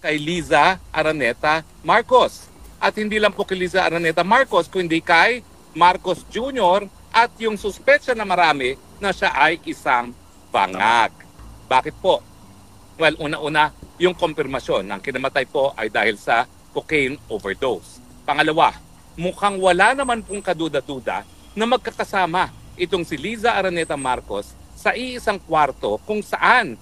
kay Liza Araneta Marcos. At hindi lang po kay Liza Araneta Marcos, kundi kay Marcos Jr. at yung suspetsya na marami na siya ay isang bangag. Bakit po? Well, una-una, yung konfirmasyon ng kinamatay po ay dahil sa cocaine overdose. Pangalawa, mukhang wala naman pong kaduda-duda na magkakasama itong si Liza Araneta Marcos sa iisang kwarto kung saan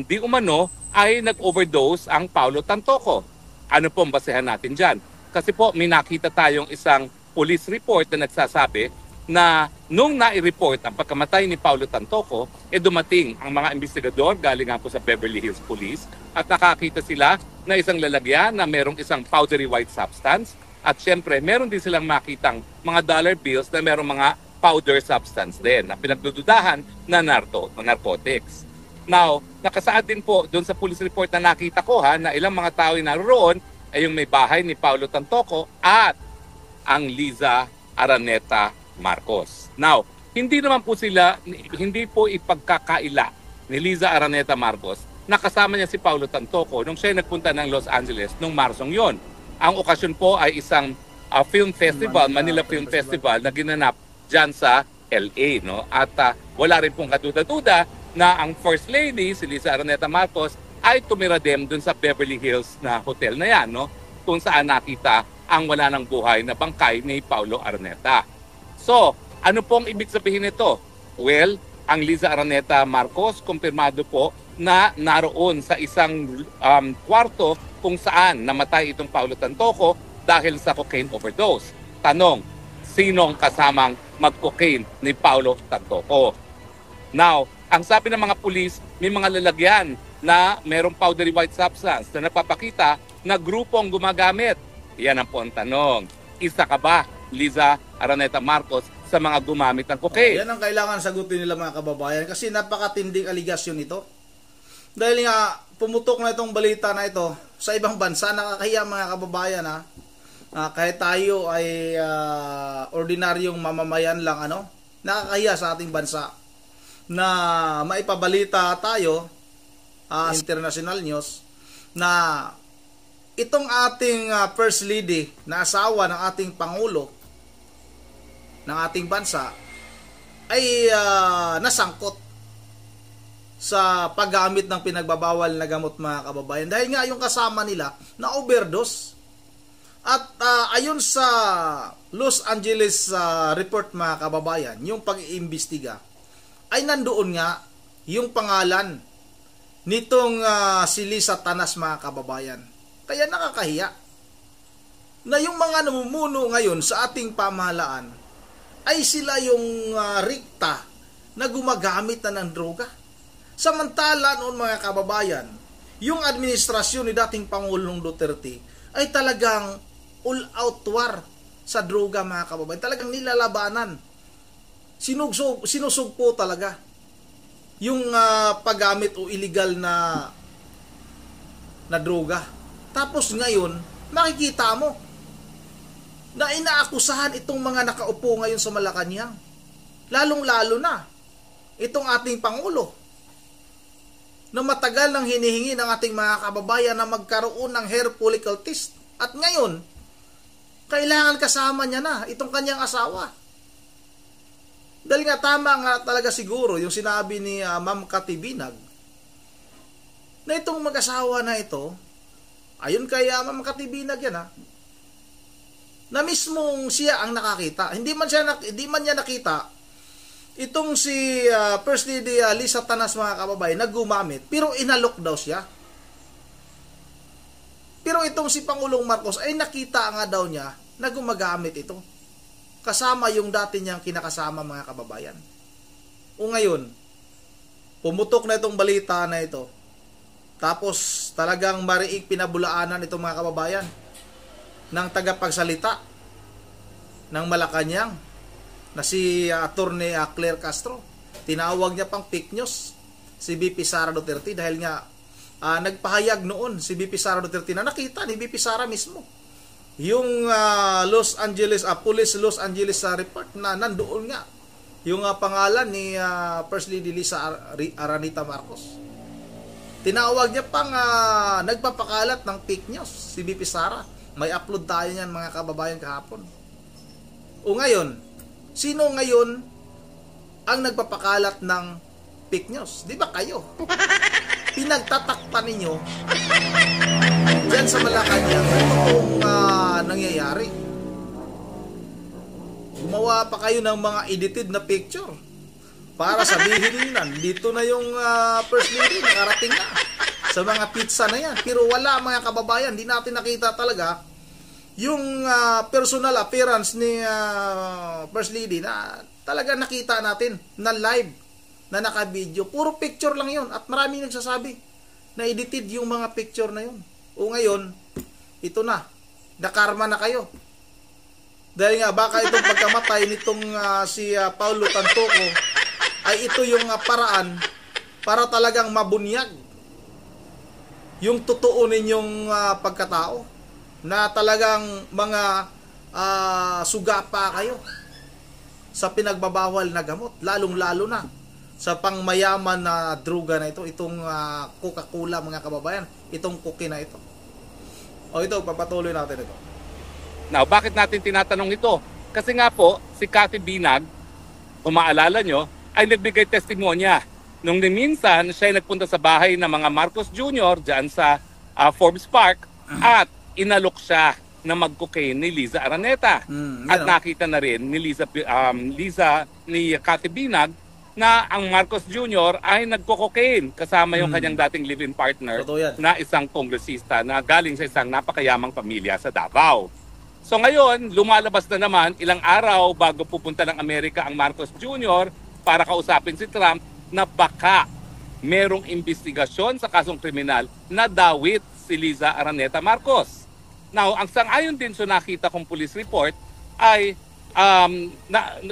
di umano ay nag-overdose ang Paulo Tantoco. Ano po ang basehan natin dyan? Kasi po may nakita tayong isang police report na nagsasabi na nung nai-report ang pagkamatay ni Paulo Tantoco, dumating ang mga investigador galing nga po sa Beverly Hills Police at nakakita sila na isang lalagyan na merong isang powdery white substance at syempre meron din silang makitang mga dollar bills na merong mga powder substance din na pinagdududahan na narcotics. Now, nakasaad din po doon sa police report na nakita ko na ilang mga tao ay naroon ay yung may bahay ni Paulo Tantoco at ang Liza Araneta Marcos. Now, hindi po ipagkakaila ni Liza Araneta Marcos na kasama niya si Paulo Tantoco nung siya nagpunta ng Los Angeles nung Marsong yon. Ang okasyon po ay isang film festival, Manila Film Festival na ginanap dyan sa LA. No? At wala rin pong kaduda-duda na ang First Lady, si Liza Araneta Marcos, ay tumira din dun sa Beverly Hills na hotel na yan, no? Kung saan nakita ang wala ng buhay na bangkay ni Paulo Araneta. So, ano pong ibig sabihin nito? Well, ang Liza Araneta Marcos, kumpirmado po na naroon sa isang kwarto kung saan namatay itong Paulo Tantoco dahil sa cocaine overdose. Tanong, sinong kasamang mag-cocaine ni Paulo Tantoco? Now, ang sabi ng mga pulis, may mga lalagyan na merong powdery white substance na napapakita na grupong gumagamit. Yan ang po ang tanong. Isa ka ba, Liza Araneta Marcos, sa mga gumamit ng cocaine? Yan ang kailangan sagutin nila mga kababayan kasi napakatinding aligasyon ito. Dahil nga, pumutok na itong balita na ito sa ibang bansa, nakakahiya mga kababayan kahit tayo ay ordinaryong mamamayan lang, nakakahiya sa ating bansa na maipabalita tayo international news na itong ating First Lady na asawa ng ating Pangulo ng ating bansa ay nasangkot sa paggamit ng pinagbabawal na gamot mga kababayan dahil nga yung kasama nila na overdose. At ayon sa Los Angeles report mga kababayan, yung pag-iimbestiga ay nandoon nga yung pangalan nitong si Liza Tanas mga kababayan. Kaya nakakahiya na yung mga namumuno ngayon sa ating pamahalaan ay sila yung rikta na gumagamit na ng droga. Samantala noon mga kababayan, yung administrasyon ni dating Pangulong Duterte ay talagang all-out war sa droga mga kababayan. Talagang nilalabanan. Sinusugpo talaga yung paggamit o illegal na droga. Tapos ngayon, makikita mo na inaakusahan itong mga nakaupo ngayon sa Malacanang. Lalong-lalo na itong ating Pangulo na matagal nang hinihingi ng ating mga kababayan na magkaroon ng hair follicle test. At ngayon, kailangan kasama niya na itong kanyang asawa. Dahil nga tama nga talaga siguro yung sinabi ni Ma'am Cathy Binag na itong mag-asawa na ito, ayon kay Ma'am Cathy Binag yan na mismong siya ang nakakita. Hindi man niya nakita itong si First Lady Liza Tanas mga kababayan na gumamit, pero inalok daw siya. Pero itong si Pangulong Marcos ay nakita nga daw niya na gumagamit ito. Kasama yung dati niyang kinakasama mga kababayan. O ngayon, pumutok na itong balita na ito. Tapos talagang mariing pinabulaanan itong mga kababayan ng tagapagsalita ng Malacanang na si Attorney Claire Castro. Tinawag niya pang fake news si VP Sara Duterte dahil nga nagpahayag noon si VP Sara Duterte na nakita ni VP Sara mismo yung Los Angeles Police Los Angeles report na nandoon nga yung pangalan ni First Lady Liza Araneta Marcos. Tinawag niya pang nagpapakalat ng fake news, si BP Sara. May upload tayo niyan mga kababayan kahapon. O ngayon, sino ngayon ang nagpapakalat ng fake news? Di ba kayo? Pinagtatakpan ninyo dyan sa Malacanang itong nangyayari. Gumawa pa kayo ng mga edited na picture para sabihin nila, dito na yung First Lady, nakarating na sa mga pizza na yan. Pero wala mga kababayan, di natin nakita talaga yung personal appearance ni First Lady na talaga nakita natin na live, na naka-video. Puro picture lang yun at maraming nagsasabi na edited yung mga picture na yun. O ngayon, ito na, nakarma na kayo. Dahil nga baka itong pagkamatay nitong si Paulo Tantoco ay ito yung paraan para talagang mabunyag yung totoo ninyong pagkatao na talagang mga sugapa kayo sa pinagbabawal na gamot, lalong-lalo na sa pangmayaman na droga na ito, itong Coca-Cola mga kababayan, itong cookie na ito. O ito, papatuloy natin ito. Now, bakit natin tinatanong ito? Kasi nga po, si Cathy Binag, kung maalala nyo, ay nagbigay testimonya. Nung minsan, siya ay nagpunta sa bahay ng mga Marcos Jr. dyan sa Forbes Park at inalok siya na mag-cocaine ni Liza Araneta. At nakita na rin ni ni Cathy Binag na ang Marcos Jr. ay nagko-cocaine kasama yung kanyang dating live-in partner na isang kongresista na galing sa isang napakayamang pamilya sa Davao. So ngayon, lumalabas na naman ilang araw bago pupunta ng Amerika ang Marcos Jr. para kausapin si Trump na baka merong investigasyon sa kasong kriminal na dawit si Liza Araneta Marcos. Now, ang sang-ayon din sa nakita kong police report ay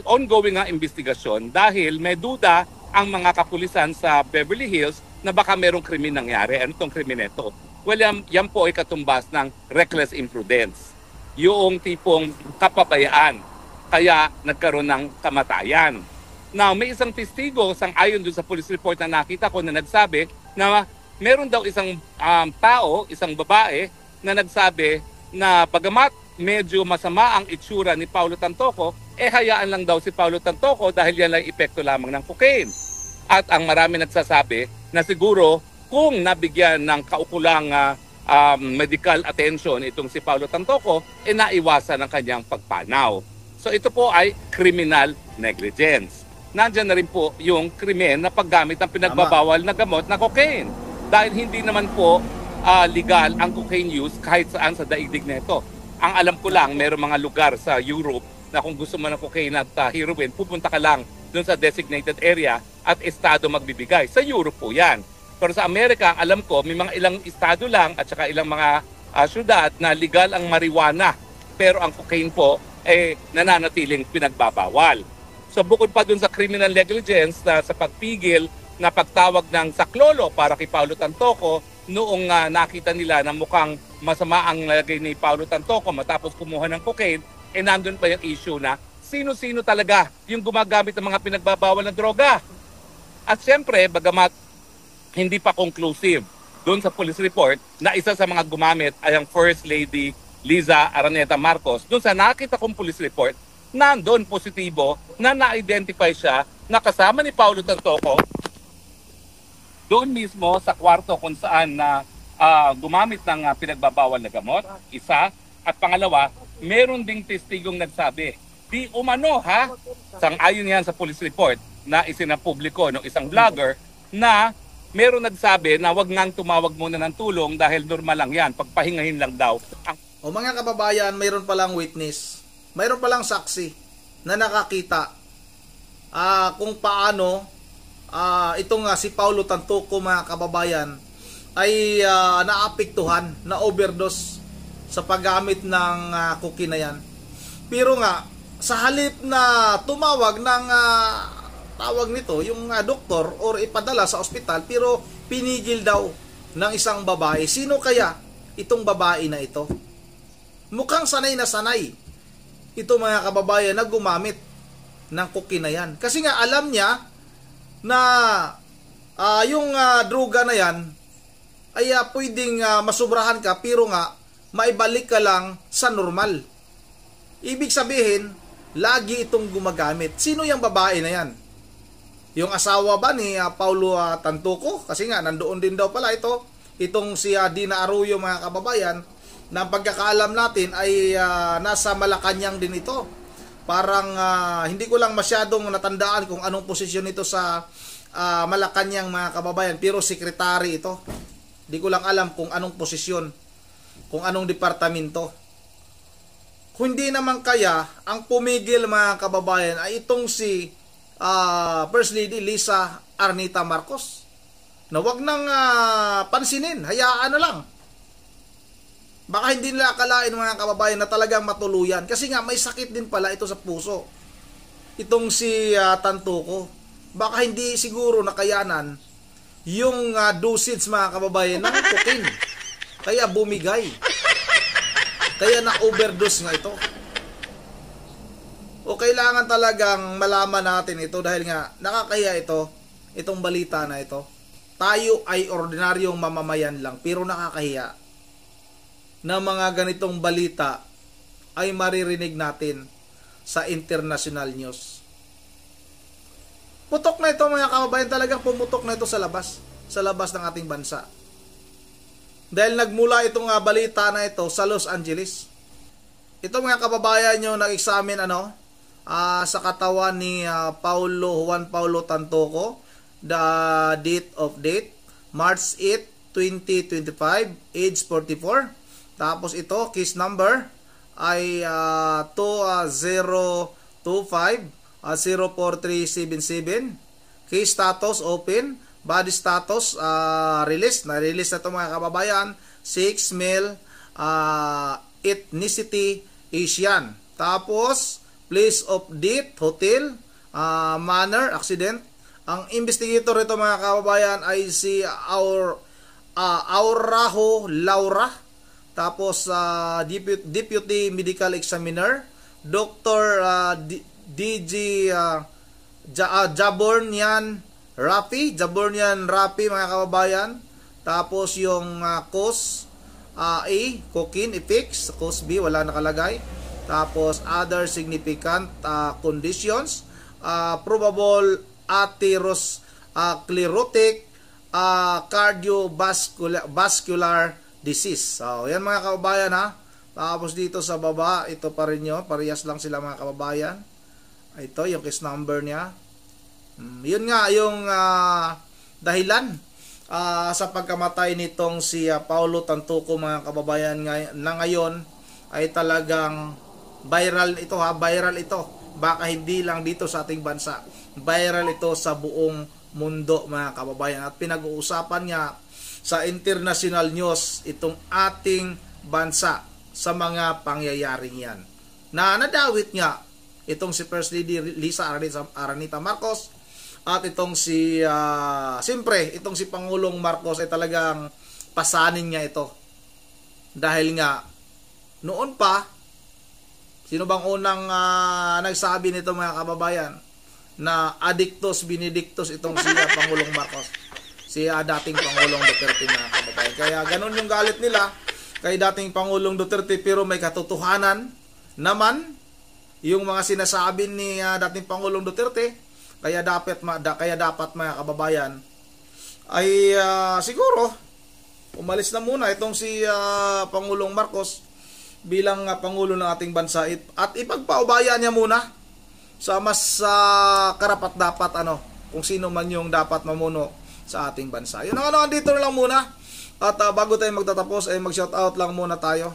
ongoing nga investigasyon dahil may duda ang mga kapulisan sa Beverly Hills na baka merong krimen nangyari. Ano itong krimen ito? Well, yan po ay katumbas ng reckless imprudence. Yung tipong kapabayaan kaya nagkaroon ng kamatayan. Now, may isang testigo sang-ayon dun sa police report na nakita ko na nagsabi na meron daw isang tao, isang babae na nagsabi na bagamat medyo masama ang itsura ni Paulo Tantoco, hayaan lang daw si Paulo Tantoco dahil yan ay epekto lamang ng cocaine. At ang marami nagsasabi na siguro kung nabigyan ng kaukulang medical attention itong si Paulo Tantoco, naiwasan ang kanyang pagpanaw. So ito po ay criminal negligence. Nandiyan na rin po yung krimen na paggamit ng pinagbabawal na gamot na cocaine. Dahil hindi naman po legal ang cocaine use kahit saan sa daigdig nito. Ang alam ko lang, mayroong mga lugar sa Europe na kung gusto mo ng cocaine at heroin, pupunta ka lang doon sa designated area at estado magbibigay. Sa Europe po yan. Pero sa Amerika, alam ko, may mga ilang estado lang at saka ilang mga syudad na legal ang marijuana. Pero ang cocaine po nananatiling pinagbabawal. So bukod pa dun sa criminal negligence na sa pagpigil na pagtawag ng saklolo para kay Paulo Tantoco noong nakita nila na mukhang masama ang lagay ni Paulo Tantoco matapos kumuha ng cocaine, nandun pa yung issue na sino-sino talaga yung gumagamit ng mga pinagbabawal na droga. At syempre, bagamat hindi pa conclusive doon sa police report na isa sa mga gumamit ay ang First Lady Liza Araneta Marcos, doon sa nakita kong police report, nandun positibo na na-identify siya na kasama ni Paulo Tantoco doon mismo sa kwarto kung saan na gumamit ng pinagbabawal na gamot, isa. At pangalawa, meron ding testigong nagsabi, di umano ha, sang-ayon yan sa police report na isinapubliko ng isang vlogger na meron nagsabi na wag ngang tumawag muna ng tulong dahil normal lang yan, pagpahingahin lang daw. O mga kababayan, mayroon palang witness, mayroon palang saksi na nakakita kung paano itong si Paulo Tantoco mga kababayan ay naapektuhan, na overdose sa paggamit ng cocaine na yan. Pero nga, sa halip na tumawag ng tawag nito, yung doktor or ipadala sa ospital, pero pinigil daw ng isang babae. Sino kaya itong babae na ito? Mukhang sanay na sanay ito mga kababayan na gumamit ng cocaine na yan. Kasi nga alam niya na yung droga na yan ay pwedeng masubrahan ka pero nga maibalik ka lang sa normal. Ibig sabihin, lagi itong gumagamit. Sino yung babae na yan? Yung asawa ba ni Paulo Tantuco? Kasi nga, nandoon din daw pala itong si Dina Arroyo, mga kababayan, na pagkakaalam natin ay nasa Malacanang din ito. Parang hindi ko lang masyadong natandaan kung anong posisyon ito sa Malacanang, mga kababayan, pero sekretary ito. Hindi ko lang alam kung anong posisyon, kung anong departamento. Kung hindi naman kaya, ang pumigil, mga kababayan, ay itong si First Lady Lisa Arnita Marcos, na wag nang pansinin, hayaan na lang. Baka hindi nila akalain, mga kababayan, na talagang matuluyan. Kasi nga may sakit din pala ito sa puso. Itong si Tantuco. Baka hindi siguro nakayanan yung dosage, mga kababayan, ng cocaine. Kaya bumigay. Kaya na-overdose nga ito. O kailangan talagang malaman natin ito dahil nga nakakaya itong balita na ito. Tayo ay ordinaryong mamamayan lang pero nakakahiya na mga ganitong balita ay maririnig natin sa international news. Putok na ito, mga kababayan, talagang pumutok na ito sa labas ng ating bansa. Dahil nagmula itong balita na ito sa Los Angeles. Ito, mga kababayan, yung nag-examine sa katawan ni Juan Paulo Tantuco, the date of March 8, 2025, age 44. Tapos ito, case number ay 2025-04377. Case status open. Body status release. Na-release na ito, mga kababayan. 6 male, ethnicity Asian. Tapos place of death, hotel, manner, accident. Ang investigator ito, mga kababayan, ay si Aurajo Laura. Tapos Deputy Medical Examiner, Dr. DG Jabornian Rapi, mga kababayan. Tapos yung cause A, cocaine effects. Cause B, wala nakalagay. Tapos other significant conditions, probable atherosclerotic cardiovascular disease. So, yan, mga kababayan, ha. Tapos dito sa baba, ito pa rin yun. Parehas lang sila, mga kababayan. Ito, yung case number niya. Yun nga, yung dahilan sa pagkamatay nitong si Paulo Tantuco, mga kababayan, na ngayon ay talagang viral ito, viral ito. Baka hindi lang dito sa ating bansa. Viral ito sa buong mundo, mga kababayan. At pinag-uusapan niya sa international news itong ating bansa sa mga pangyayaring yan. Na nadawit niya itong si First Lady Lisa Arnita Marcos at itong si siyempre itong si Pangulong Marcos ay talagang pasanin niya ito. Dahil nga noon pa, sino bang unang nagsabi nito, mga kababayan, na addictus benedictus itong si Pangulong Marcos? Si dating Pangulong Duterte, mga kababayan. Kaya ganun yung galit nila kay dating Pangulong Duterte, pero may katotohanan naman yung mga sinasabi ni dating Pangulong Duterte. Kaya dapat mga kababayan ay siguro umalis na muna itong si Pangulong Marcos bilang Pangulo ng ating bansa at ipagpaubaya niya muna sa mas karapat-dapat kung sino man yung dapat mamuno sa ating bansa. Yun ang dito na lang muna. At bago tayo magtatapos ay mag-shoutout lang muna tayo.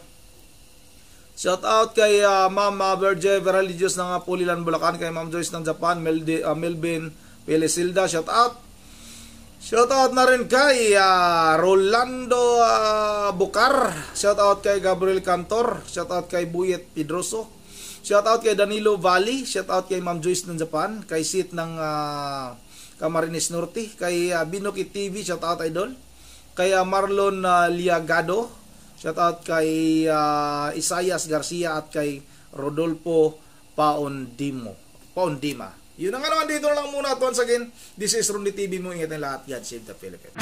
Shoutout kay Ma'am Virgie Veraligios ng Pulilan, Bulacan, kay Ma'am Joyce ng Japan, Melvin Pelisilda, shoutout. Shoutout na rin kay Rolando Bucar, shoutout kay Gabriel Cantor, shoutout kay Buyet Pedroso, shoutout kay Danilo Valley, shoutout kay Ma'am Joyce ng Japan, kay Sit ng Camarines Norte, kay Binoki TV, shoutout idol, kay Marlon Liagado, shoutout kay Isayas Garcia at kay Rodolfo Paondima. Yun ang naman, dito na lang muna. At once again, this is Rundi TV mo. Ingat na lahat. God save the Philippines.